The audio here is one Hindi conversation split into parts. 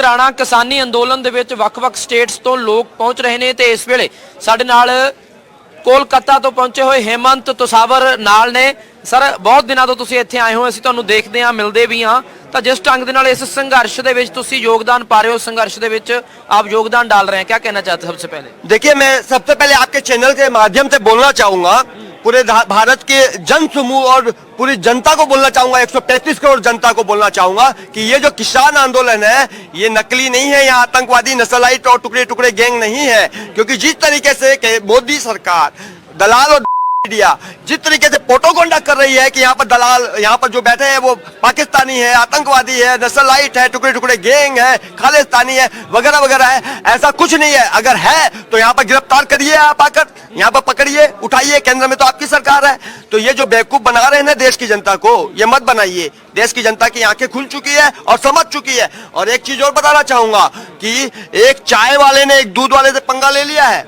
ਰਾਣਾ ਕਿਸਾਨੀ ਅੰਦੋਲਨ ਦੇ ਵਿੱਚ ਵੱਖ-ਵੱਖ ਸਟੇਟਸ ਤੋਂ ਲੋਕ ਪਹੁੰਚ ਰਹੇ ਨੇ ਤੇ ਇਸ ਵੇਲੇ ਸਾਡੇ ਨਾਲ ਕੋਲਕਾਤਾ ਤੋਂ ਪਹੁੰਚੇ ਹੋਏ हेमंत तुसावर नाल ने। सर बहुत दिनों तो तुसीं इत्थे आए हो, असीं तुहानूं देखदे हां मिलदे भी हां, ਤਾਂ जिस ढंग ਦੇ ਨਾਲ इस संघर्ष ਦੇ ਵਿੱਚ ਤੁਸੀਂ योगदान पा रहे हो, संघर्ष ਦੇ ਵਿੱਚ आप योगदान डाल रहे हैं, क्या कहना चाहते हैं? सबसे पहले देखिए, मैं सबसे पहले आपके चैनल के माध्यम से बोलना चाहूंगा, पूरे भारत के जन समूह और पूरी जनता को बोलना चाहूंगा, 135 करोड़ जनता को बोलना चाहूंगा कि ये जो किसान आंदोलन है ये नकली नहीं है, यहाँ आतंकवादी नस्लाइट और टुकड़े टुकड़े गैंग नहीं है। क्योंकि जिस तरीके से मोदी सरकार दलाल और मीडिया जिस तरीके से प्रोपोगंडा कर रही है कि यहाँ पर दलाल यहाँ पर जो बैठे हैं वो पाकिस्तानी है, आतंकवादी है, नस्लाइट है, टुकड़े टुकड़े गैंग है, खालिस्तानी है, वगैरह वगैरह है, ऐसा कुछ नहीं है। अगर है तो यहाँ पर गिरफ्तार करिए, आप आकर यहाँ पर पकड़िए, उठाइए, केंद्र में तो आपकी सरकार है। तो ये जो बेवकूफ बना रहे हैं ना देश की जनता को, ये मत बनाइए। देश की जनता की आंखें खुल चुकी है और समझ चुकी है। और एक चीज और बताना चाहूंगा कि एक चाय वाले ने एक दूध वाले से पंगा ले लिया है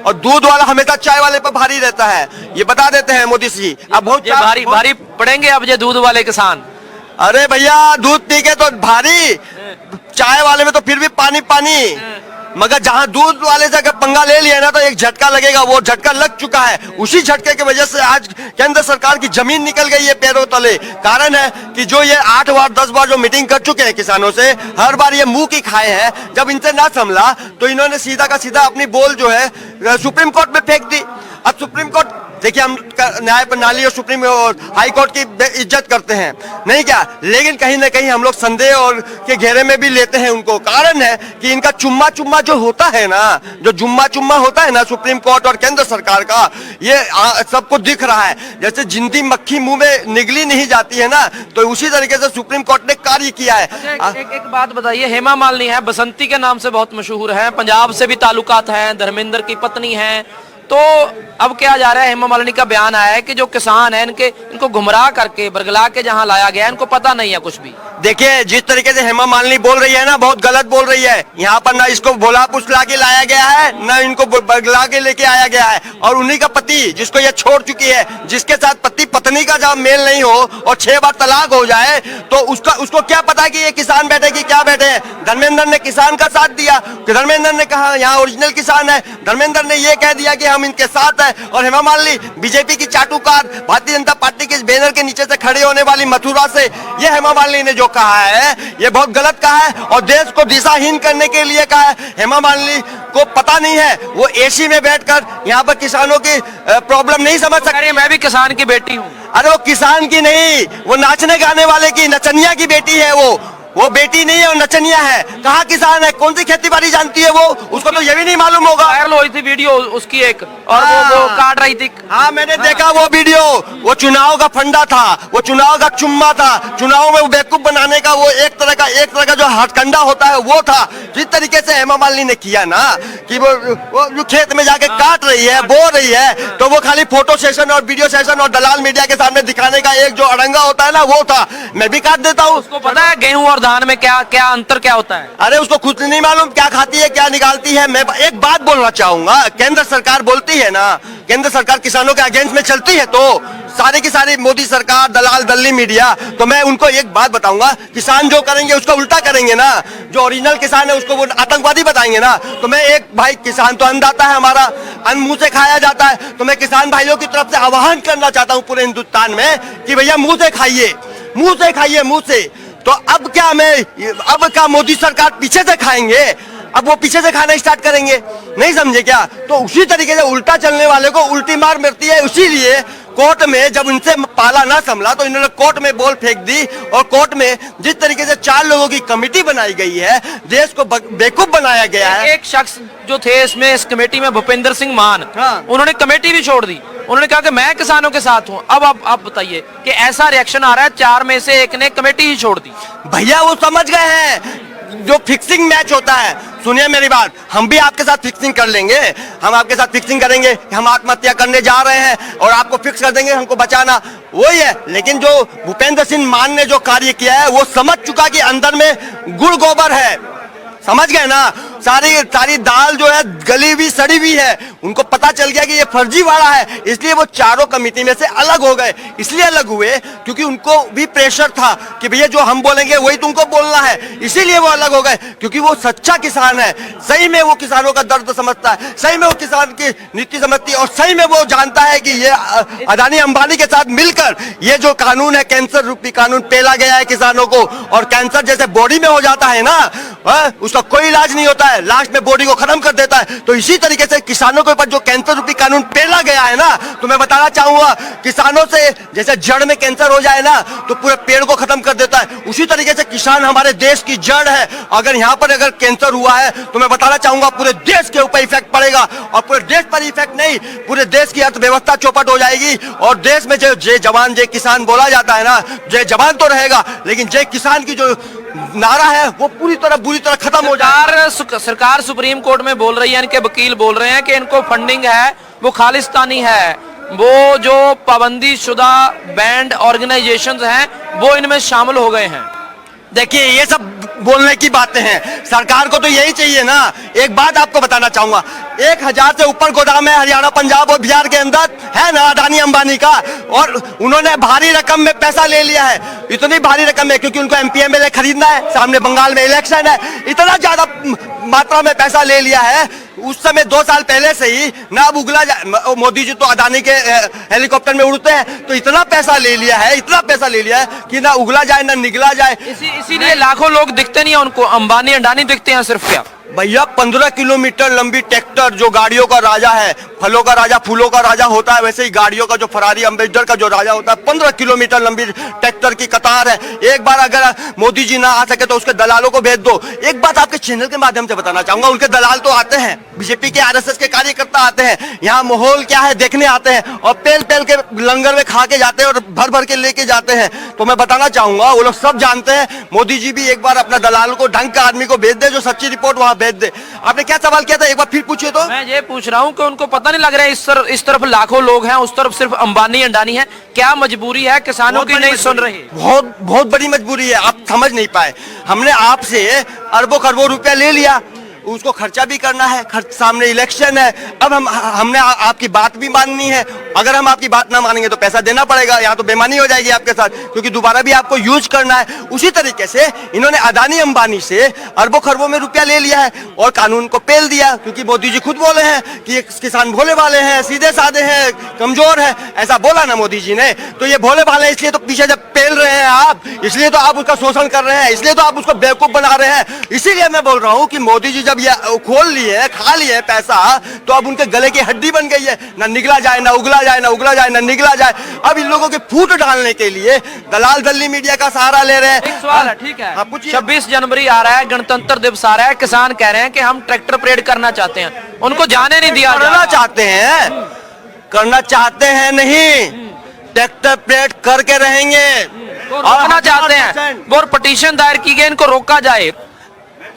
और दूध वाला हमेशा चाय वाले पर भारी रहता है, ये बता देते हैं मोदी जी। अब बहुत भारी पड़ेंगे अब ये दूध वाले किसान। अरे भैया, दूध पी के तो भारी, चाय वाले में तो फिर भी पानी पानी, मगर जहां दूध वाले से अगर पंगा ले लिया ना तो एक झटका लगेगा, वो झटका लग चुका है। उसी झटके की वजह से आज केंद्र सरकार की जमीन निकल गई है पैरों तले। कारण है कि जो ये 8 बार 10 बार जो मीटिंग कर चुके हैं किसानों से, हर बार ये मुंह की खाए हैं। जब इनसे ना संभला तो इन्होंने सीधा का सीधा अपनी बोल जो है सुप्रीम कोर्ट में फेंक दी। अब सुप्रीम कोर्ट, देखिए हम न्याय प्रणाली और सुप्रीम और हाई कोर्ट की इज्जत करते हैं, नहीं क्या, लेकिन कहीं ना कहीं हम लोग संदेह और के घेरे में भी लेते हैं उनको। कारण है कि इनका चुम्मा चुम्मा जो होता है ना, जो जुम्मा चुम्मा होता है ना सुप्रीम कोर्ट और केंद्र सरकार का, ये सबको दिख रहा है। जैसे जिंदी मक्खी मुंह में निगली नहीं जाती है ना, तो उसी तरीके से सुप्रीम कोर्ट ने कार्य किया है। एक बात बताइए, हेमा मालिनी है, बसंती के नाम से बहुत मशहूर है, पंजाब से भी ताल्लुकात हैं, धर्मेंद्र की पत्नी है, तो अब क्या जा रहा है, हेमा मालिनी का बयान आया है कि जो किसान है इनको गुमराह करके बरगला के जहां लाया गया है, इनको पता नहीं है कुछ भी। देखिए, जिस तरीके से हेमा मालिनी बोल रही है ना, बहुत गलत बोल रही है। यहाँ पर ना इसको भोला पुसला के लाया गया है, ना इनको बरगला के लेके आया गया है। और उन्हीं का पति जिसको ये छोड़ चुकी है, जिसके साथ पति पत्नी का जब मेल नहीं हो और 6 बार तलाक हो जाए, तो उसको क्या पता कि ये किसान बैठे कि क्या बैठे हैं। धर्मेंद्र ने किसान का साथ दिया, धर्मेंद्र ने कहा यहाँ ओरिजिनल किसान है, धर्मेंद्र ने ये कह दिया कि हम इनके साथ है। और हेमा मालिनी बीजेपी की चाटुकार, भारतीय जनता पार्टी के बैनर के नीचे से खड़े होने वाली मथुरा से, ये हेमा मालिनी ने जो कहा है ये बहुत गलत कहा है और देश को दिशाहीन करने के लिए कहा है। हेमा मालिनी को पता नहीं है, वो एसी में बैठकर यहाँ पर किसानों की प्रॉब्लम नहीं समझ सकती। मैं भी किसान की बेटी हूँ। अरे वो किसान की नहीं, वो नाचने गाने वाले की, नचनिया की बेटी है। वो बेटी नहीं है, वो नचनिया है। कहाँ किसान है, कौन सी खेती बाड़ी जानती है वो, उसको तो ये भी नहीं मालूम होगा। वायरल हुई थी वीडियो उसकी एक, और वो काट रही थी। हाँ, मैंने देखा वो वीडियो। वो चुनाव का फंडा था, वो चुनाव का चुम्मा था, चुनाव में बेवकूफ बनाने का वो एक तरह का जो हथकंडा होता है वो था। जिस तरीके से हेमा मालिनी ने किया ना कि वो जो खेत में जाके काट रही है, बो रही है, तो वो खाली फोटो सेशन और वीडियो सेशन और दलाल मीडिया के सामने दिखाने का एक जो अड़ंगा होता है ना, वो था। मैं भी काट देता हूँ। उसको पता है गेहूं और धान में क्या अंतर क्या होता है? अरे उसको खुद नहीं मालूम क्या खाती है क्या निकालती है। मैं एक बात बोलना चाहूंगा, केंद्र सरकार बोलती है ना, केंद्र सरकार किसानों के अगेंस्ट में चलती है, तो सारी की सारी मोदी सरकार, दलाल दल्ली मीडिया, तो मैं उनको एक बात बताऊंगा, किसान जो करेंगे उसको उल्टा करेंगे ना, जो ओरिजिनल किसान है उसको वो आतंकवादी बताएंगे ना। तो मैं एक भाई, किसान तो अन्नदाता है हमारा, अन्न मुंह से खाया जाता है, तो मैं किसान भाइयों की तरफ से आह्वान करना चाहता हूँ पूरे हिंदुस्तान में कि भैया मुंह से खाइए, मुंह से खाइए, मुंह से। तो अब क्या मोदी सरकार पीछे से खाएंगे, अब वो पीछे से खाना स्टार्ट करेंगे, नहीं समझे क्या? तो उसी तरीके से उल्टा चलने वाले को उल्टी मार मिलती है। इसीलिए कोर्ट में जब इनसे पाला ना संभला तो इन्होंने कोर्ट में बॉल फेंक दी, और कोर्ट में जिस तरीके से 4 लोगों की कमेटी बनाई गई है, देश को बेवकूफ बनाया गया है। एक शख्स जो थे इसमें, इस कमेटी में, भूपेंद्र सिंह मान, उन्होंने कमेटी भी छोड़ दी। उन्होंने कहा कि मैं किसानों के साथ हूं। अब आप बताइए कि ऐसा रिएक्शन आ रहा है, 4 में से एक ने कमेटी ही छोड़ दी। भैया वो समझ गए हैं जो फिक्सिंग मैच होता है। सुनिए मेरी बात, हम भी आपके साथ फिक्सिंग कर लेंगे, हम आपके साथ फिक्सिंग करेंगे, हम आत्महत्या करने जा रहे हैं और आपको फिक्स कर देंगे, हमको बचाना, वही है। लेकिन जो भूपेंद्र सिंह मान ने जो कार्य किया है, वो समझ चुका कि अंदर में गुड़ गोबर है, समझ गए ना। सारी दाल जो है गली हुई सड़ी हुई है, उनको पता चल गया कि ये फर्जीवाड़ा है, इसलिए वो चारों कमेटी में से अलग हो गए। इसलिए अलग हुए क्योंकि उनको भी प्रेशर था कि भैया जो हम बोलेंगे वही तुमको बोलना है, इसीलिए वो अलग हो गए। क्योंकि वो सच्चा किसान है, सही में वो किसानों का दर्द समझता है, सही में वो किसान की नीति समझती है, और सही में वो जानता है कि ये अदानी अंबानी के साथ मिलकर ये जो कानून है, कैंसर रूपी कानून पेला गया है किसानों को। और कैंसर जैसे बॉडी में हो जाता है ना, उसका कोई इलाज नहीं होता है, लास्ट में बॉडी को खत्म कर देता है। तो इसी तरीके से किसानों के ऊपर जो कैंसर रूपी कानून पेला गया है ना, तो मैं बताना चाहूंगा किसानों से जैसे जड़ में कैंसर हो जाए ना तो पूरे पेड़ को खत्म कर देता है, उसी तरीके से किसान हमारे देश की जड़ है। अगर यहाँ पर अगर कैंसर हुआ है तो मैं बताना चाहूंगा पूरे देश के ऊपर इफेक्ट पड़ेगा, और पूरे देश पर इफेक्ट नहीं, पूरे देश की अर्थव्यवस्था चौपट हो जाएगी। और देश में जो जय जवान जय किसान बोला जाता है ना, जय जवान तो रहेगा लेकिन जय किसान की जो नारा है वो बुरी तरह खत्म हो जाए। सरकार सुप्रीम कोर्ट में बोल रही है, इनके वकील बोल रहे हैं कि इनको फंडिंग है वो खालिस्तानी है, वो जो पाबंदी शुदा बैंड ऑर्गेनाइजेशंस हैं वो इनमें शामिल हो गए हैं। देखिए ये सब बोलने की बातें हैं, सरकार को तो यही चाहिए ना। एक बात आपको बताना चाहूंगा, 1000 से ऊपर गोदाम है हरियाणा, पंजाब और बिहार के अंदर है ना अदानी अंबानी का, और उन्होंने भारी रकम में पैसा ले लिया है। इतनी भारी रकम में क्योंकि उनको एमपी एमएलए खरीदना है, सामने बंगाल में इलेक्शन है, इतना ज्यादा मात्रा में पैसा ले लिया है। उस समय 2 साल पहले से ही ना अब उगला जाए, मोदी जी तो अदानी के हेलीकॉप्टर में उड़ते हैं, तो इतना पैसा ले लिया है कि ना उगला जाए ना निगला जाए। इसीलिए लाखों लोग दिखते नहीं है उनको, अंबानी अडानी दिखते हैं सिर्फ। क्या भैया 15 किलोमीटर लंबी ट्रैक्टर जो गाड़ियों का राजा है, फलों का राजा फूलों का राजा होता है, वैसे ही गाड़ियों का जो फरारी अम्बेसडर का जो राजा होता है, 15 किलोमीटर लंबी ट्रैक्टर की कतार है। एक बार अगर मोदी जी ना आ सके तो उसके दलालों को भेज दो। एक बात आपके चैनल के माध्यम से बताना चाहूंगा, उनके दलाल तो आते हैं, बीजेपी के आरएसएस के कार्यकर्ता आते हैं, यहाँ माहौल क्या है देखने आते हैं, और पेल पेल के लंगर में खा के जाते हैं और भर भर के लेके जाते हैं। तो मैं बताना चाहूंगा वो लोग सब जानते हैं, मोदी जी भी एक बार अपना दलाल को ढंग का आदमी को भेज दे जो सच्ची रिपोर्ट वहां भेज दे। आपने क्या सवाल किया था, एक बार फिर पूछिए। तो मैं ये पूछ रहा हूँ कि उनको पता नहीं लग रहा है इस तरफ लाखों लोग हैं, उस तरफ सिर्फ अंबानी अडानी है, क्या मजबूरी है किसानों की नहीं सुन रही? बहुत बड़ी मजबूरी है, आप समझ नहीं पाए। हमने आपसे अरबों खरबों रुपया ले लिया, उसको खर्चा भी करना है, सामने इलेक्शन है, अब हमने आपकी बात भी माननी है। अगर हम आपकी बात ना मानेंगे तो पैसा देना पड़ेगा, यहाँ तो बेईमानी हो जाएगी आपके साथ, क्योंकि दोबारा भी आपको यूज करना है। उसी तरीके से इन्होंने अदानी अंबानी से अरबों खरबों में रुपया ले लिया है और कानून को पेल दिया, क्योंकि मोदी जी खुद बोले हैं कि ये किसान भोले वाले हैं, सीधे साधे हैं, कमजोर है, ऐसा बोला ना मोदी जी ने। तो ये भोले वाले इसलिए तो पीछे जब पेल रहे हैं आप, इसलिए तो आप उसका शोषण कर रहे हैं, इसलिए तो आप उसको बेवकूफ बना रहे हैं। इसीलिए मैं बोल रहा हूँ कि मोदी जी जब ये खोल लिए खा लिए पैसा, तो अब उनके गले की हड्डी बन गई है, ना निगला जाए ना उगला जाए, ना उगला जाए ना निगला जाए। अब इन लोगों के फूट डालने के लिए दलाल दल्ली मीडिया का सहारा ले रहे हैं। एक सवाल है, ठीक है, 26 जनवरी आ रहा है, गणतंत्र दिवस आ रहा है, किसान कह रहे हैं कि हम ट्रैक्टर परेड करना चाहते हैं, उनको जाने नहीं दिया। करना चाहते हैं नहीं, ट्रैक्टर परेड करके रहेंगे, रोकना चाहते हैं, वो पिटीशन दायर की गई, इनको रोका जाए।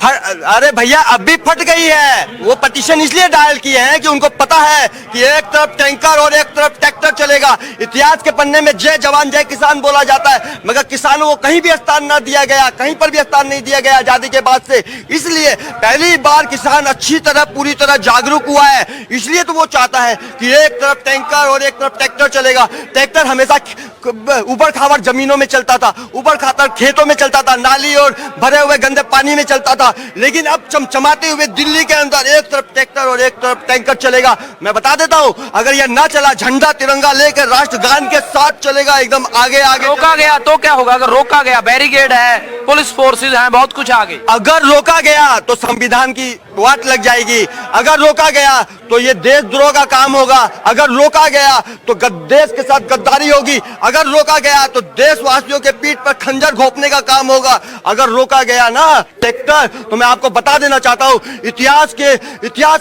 अरे भैया अब भी फट गई है, वो पटिशन इसलिए डायल किए हैं कि उनको पता है कि एक तरफ टैंकर और एक तरफ ट्रैक्टर चलेगा। इतिहास के पन्ने में जय जवान जय किसान बोला जाता है, मगर किसानों को कहीं भी स्थान न दिया गया, कहीं पर भी स्थान नहीं दिया गया आजादी के बाद से। इसलिए पहली बार किसान अच्छी तरह पूरी तरह जागरूक हुआ है, इसलिए तो वो चाहता है कि एक तरफ टैंकर और एक तरफ ट्रैक्टर चलेगा। ट्रैक्टर हमेशा ऊपर खावर जमीनों में चलता था, ऊपर खातर खेतों में चलता था, नाली और भरे हुए गंदे पानी में चलता था, लेकिन अब चमचमाते हुए दिल्ली के अंदर एक तरफ ट्रैक्टर और एक तरफ टैंकर चलेगा। मैं बता देता हूं, अगर यह ना चला, झंडा तिरंगा लेकर राष्ट्रगान के साथ चलेगा, एकदम आगे आगे। रोका गया तो क्या होगा? अगर रोका गया, बैरिकेड है, पुलिस फोर्सेज हैं, बहुत कुछ आगे। अगर रोका गया तो संविधान की वाट लग जाएगी, अगर रोका गया तो ये देशद्रोह का काम होगा, अगर रोका गया तो देश के साथ गद्दारी होगी, अगर रोका गया तो देशवासियों के पीठ पर खंजर घोंपने का काम होगा। अगर रोका गया ना ट्रैक्टर, तो मैं आपको बता देना चाहता हूं, इतिहास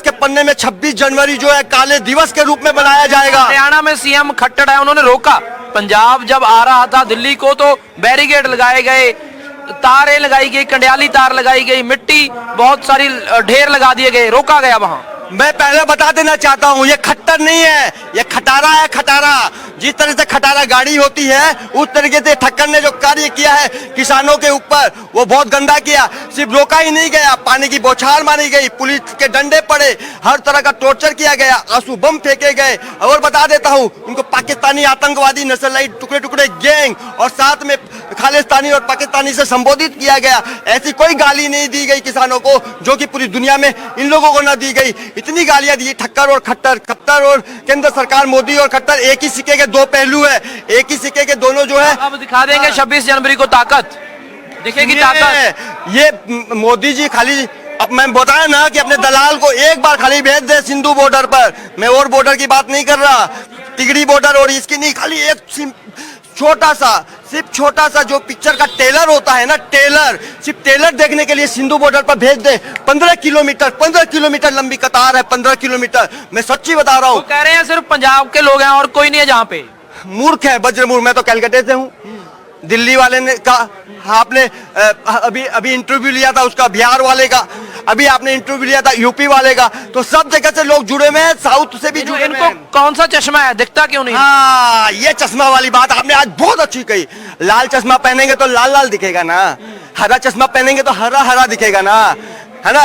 के पन्ने में 26 जनवरी जो है काले दिवस के रूप में बनाया जाएगा। हरियाणा में सीएम खट्टर है, उन्होंने रोका। पंजाब जब आ रहा था दिल्ली को तो बैरिकेड लगाए गए, तारें लगाई गई, कंडियाली तार लगाई गई, मिट्टी बहुत सारी ढेर लगा दिए गए, रोका गया वहां। मैं पहले बता देना चाहता हूं, ये खट्टर नहीं है, ये खटारा है, खटारा। जिस तरह से खटारा गाड़ी होती है उस तरीके से ठक्कर ने जो कार्य किया है किसानों के ऊपर वो बहुत गंदा किया। सिर्फ रोका ही नहीं गया, पानी की बौछार मारी गई, पुलिस के डंडे पड़े, हर तरह का टॉर्चर किया गया, आंसू बम फेंके गए। और बता देता हूँ उनको पाकिस्तानी आतंकवादी नस्लाइट टुकड़े टुकड़े गैंग और साथ में खालिस्तानी और पाकिस्तानी से संबोधित किया गया। ऐसी कोई गाली नहीं दी गई किसानों को जो कि पूरी दुनिया में इन लोगों को न दी गई। इतनी गालियां दी, ठक्कर और खट्टर, खट्टर और केंद्र सरकार मोदी और खट्टर एक ही सिक्के के दो पहलू है, एक ही सिक्के के दोनों जो है। अब दिखा देंगे 26 जनवरी को ताकत दिखेगी, ताकत। ये मोदी जी खाली अब मैं बताया ना कि अपने दलाल को एक बार खाली भेज दे सिंधु बॉर्डर पर, मैं और बॉर्डर की बात नहीं कर रहा, तिगड़ी बॉर्डर और इसकी नहीं, खाली एक छोटा सा, सिर्फ छोटा सा जो पिक्चर का टेलर होता है ना, टेलर, सिर्फ टेलर देखने के लिए सिंधु बॉर्डर पर भेज दे। 15 किलोमीटर लंबी कतार है, 15 किलोमीटर। मैं सच्ची बता रहा हूँ। कह रहे हैं सिर्फ पंजाब के लोग हैं और कोई नहीं है जहाँ पे। मूर्ख है वज्रमूर्ख। मैं तो कलकत्ते से हूँ, दिल्ली वाले ने कहा, आपने अभी इंटरव्यू लिया था उसका, बिहार वाले का, अभी आपने इंटरव्यू लिया था यूपी वाले का, तो सब जगह से लोग जुड़े हुए हैं, साउथ से भी जुड़े हुए हैं। इनको कौन सा चश्मा है, दिखता क्यों नहीं? हाँ, ये चश्मा वाली बात आपने आज बहुत अच्छी कही। लाल चश्मा पहनेंगे तो लाल लाल दिखेगा ना, हरा चश्मा पहनेंगे तो हरा हरा दिखेगा ना, है ना?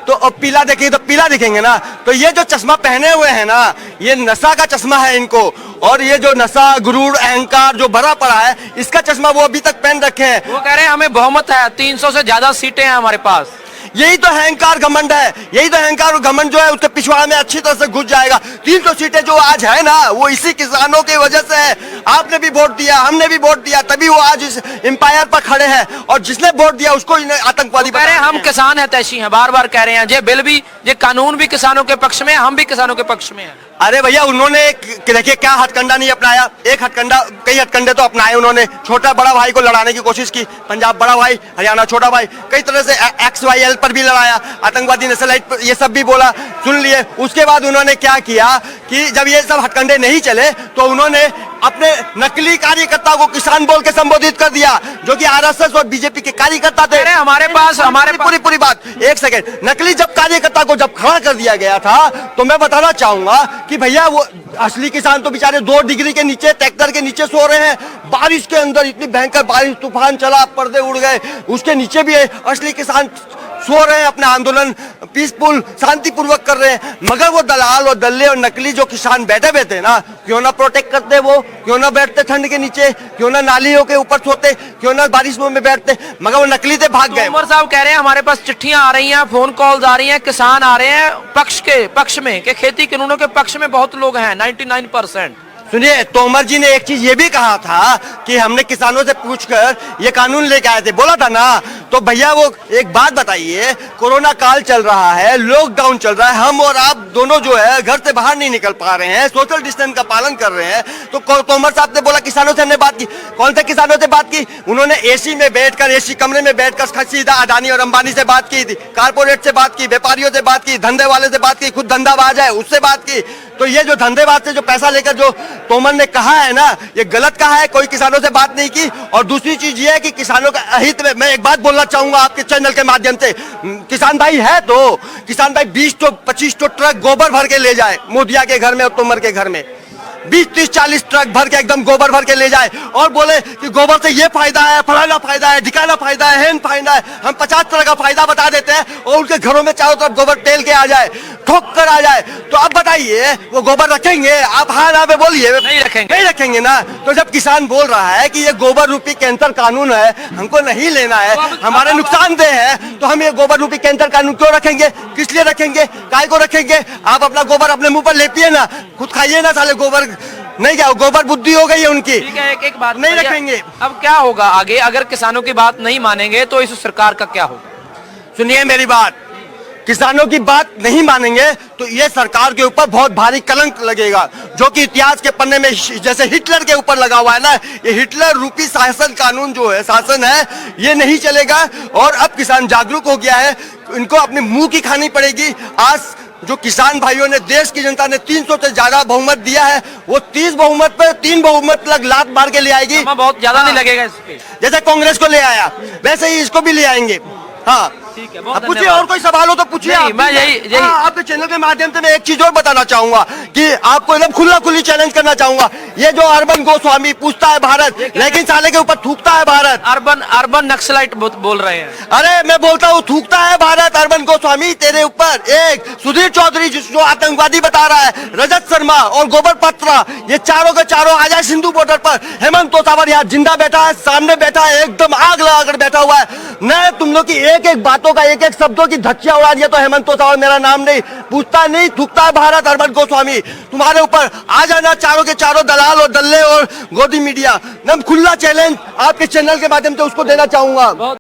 तो पीला देखेंगे तो पीला दिखेंगे ना। तो ये जो चश्मा पहने हुए हैं ना, ये नशा का चश्मा है इनको। और ये जो नशा, गुरूर, अहंकार जो भरा पड़ा है, इसका चश्मा वो अभी तक पहन रखे हैं। वो कह रहे हैं हमें बहुमत है, 300 से ज्यादा सीटें हैं हमारे पास। यही तो अहंकार घमंड है, यही तो अहंकार और घमंड जो है उसके पिछवाड़े में अच्छी तरह से घुस जाएगा। 300 सीटें जो आज है ना, वो इसी किसानों की वजह से है। आपने भी वोट दिया, हमने भी वोट दिया, तभी वो आज इस एम्पायर पर खड़े हैं। और जिसने वोट दिया उसको आतंकवादी कह रहे हैं हम किसान है, तैशी हैं, बार बार कह रहे हैं। ये बिल भी, ये कानून भी किसानों के पक्ष में है, हम भी किसानों के पक्ष में है। अरे भैया, उन्होंने देखिए क्या हथकंडा नहीं अपनाया, एक हथकंडा, कई हथकंडे तो अपनाए उन्होंने। छोटा बड़ा भाई को लड़ाने की कोशिश की, पंजाब बड़ा भाई, हरियाणा छोटा भाई, कई तरह से XYL पर भी लड़ाया, आतंकवादी नस्लाइट पर ये सब भी बोला, सुन लिए। उसके बाद उन्होंने क्या किया कि जब ये सब हथकंडे नहीं चले तो उन्होंने अपने नकली कार्यकर्ता को किसान बोल के संबोधित कर दिया, जो कि RSS और बीजेपी के कार्यकर्ता थे। हमारे पास पूरी बात, एक सेकेंड, नकली जब कार्यकर्ता को जब खड़ा कर दिया गया था, तो मैं बताना चाहूंगा कि भैया वो असली किसान तो बेचारे 2 डिग्री के नीचे, ट्रैक्टर के नीचे सो रहे हैं, बारिश के अंदर, इतनी भयंकर बारिश, तूफान चला, पर्दे उड़ गए, उसके नीचे भी असली किसान सो रहे हैं, अपना आंदोलन पीसफुल शांतिपूर्वक कर रहे हैं। मगर वो दलाल और दल्ले और नकली जो किसान बैठे बैठे ना, क्यों ना प्रोटेक्ट करते, वो क्यों ना बैठते ठंड के नीचे, क्यों ना नालियों के ऊपर सोते, क्यों ना बारिश में बैठते, मगर वो नकली से भाग गए। तोमर साहब कह रहे हैं हमारे पास चिट्ठियां आ रही हैं, फोन कॉल्स आ रही हैं, किसान आ रहे हैं पक्ष में कि खेती कानूनों के पक्ष में बहुत लोग हैं, 99%। सुनिए, तोमर जी ने एक चीज ये भी कहा था कि हमने किसानों से पूछकर ये कानून लेके आए थे, बोला था ना। तो भैया वो एक बात बताइए, कोरोना काल चल रहा है, लॉकडाउन चल रहा है, हम और आप दोनों जो है घर से बाहर नहीं निकल पा रहे हैं, सोशल डिस्टेंस का पालन कर रहे हैं। तो तोमर साहब ने बोला किसानों से हमने बात की। कौन से किसानों से बात की? उन्होंने एसी में बैठकर, एसी कमरे में बैठकर सीधा अडानी और अंबानी से बात की थी, कारपोरेट से बात की, व्यापारियों से बात की, धंधे वाले से बात की, खुद धंधाबाज है उससे बात की। तो ये जो धंधेबाज से जो पैसा लेकर जो तोमर ने कहा है ना, ये गलत कहा है, कोई किसानों से बात नहीं की। और दूसरी चीज ये है कि किसानों का हित में मैं एक बात बोलना चाहूंगा आपके चैनल के माध्यम से, किसान भाई है तो किसान भाई 20 तो 25 तो ट्रक गोबर भर के ले जाए मोदिया के घर में और तोमर के घर में, 20, 30, 40 ट्रक भर के, एकदम गोबर भर के ले जाए और बोले कि गोबर से ये फायदा है, फलाना फायदा है, ढिकाना फायदा है, हेन फायदा है। हम 50 तरह का फायदा बता देते हैं और उनके घरों में चारों तरफ गोबर टेल के आ जाए, ठोक कर आ जाए। तो अब बताइए वो गोबर रखेंगे? आप हाँ ना पे बोलिए, नहीं रखेंगे ना। तो जब किसान बोल रहा है कि ये गोबर रूपी कैंसर कानून है, हमको नहीं लेना है, हमारे नुकसानदेह है, तो हम ये गोबर रूपी कैंसर कानून क्यों रखेंगे? किस लिए रखेंगे? काय को रखेंगे? आप अपना गोबर अपने मुंह पर लेपिए ना, खुद खाइए ना साले गोबर। नहीं, क्या गोबर बुद्धि हो गई है उनकी। ठीक है, एक बात नहीं रखेंगे। अब क्या होगा आगे अगर किसानों की बात नहीं मानेंगे तो इस सरकार का क्या होगा? सुनिए मेरी बात, किसानों की बात नहीं मानेंगे तो ये सरकार के ऊपर बहुत भारी कलंक लगेगा, जो कि इतिहास के पन्ने में जैसे हिटलर के ऊपर लगा हुआ है ना, ये हिटलर रूपी शासन कानून जो है, शासन है, ये नहीं चलेगा। और अब किसान जागरूक हो गया है, इनको अपने मुंह की खानी पड़ेगी। आज जो किसान भाइयों ने, देश की जनता ने 300 से ज्यादा बहुमत दिया है, वो 30 बहुमत पे 3 बहुमत लात मार के ले आएगी। बहुत ज्यादा नहीं लगेगा इस पे, जैसे कांग्रेस को ले आया वैसे ही इसको भी ले आएंगे। हाँ, ठीक है, बहुत पूछिए, धन्यवाद। और कोई सवाल हो तो पूछिए। नहीं, आप मैं यही आपके चैनल के माध्यम से मैं एक चीज और बताना चाहूंगा कि आपको एकदम खुला खुली चैलेंज करना चाहूंगा। ये जो अर्बन गोस्वामी पूछता है भारत, लेकिन साले के ऊपर थूकता है भारत। अर्बन नक्सलाइट बोल रहे हैं। अरे मैं बोलता हूँ थूकता है भारत अरविंद गोस्वामी तेरे ऊपर। एक सुधीर चौधरी जो आतंकवादी बता रहा है, रजत शर्मा और गोबर पत्रा, ये चारों के चारों आजाद सिंधु बॉर्डर पर। हेमंत तोसावर यहाँ जिंदा बैठा है, सामने बैठा है, एकदम आग लगाकर बैठा हुआ है। न तुम लोग की एक एक बातों का, एक एक शब्दों की धज्जियां उड़ा दिया तो हेमंत तोसावर मेरा नाम नहीं पूछता, नहीं थूकता है भारत अरविंद गोस्वामी तुम्हारे ऊपर। आ जाना चारों के चारों दलाल और दल्ले और गोदी मीडिया। मैं खुला चैलेंज आपके चैनल के माध्यम से उसको देना चाहूंगा।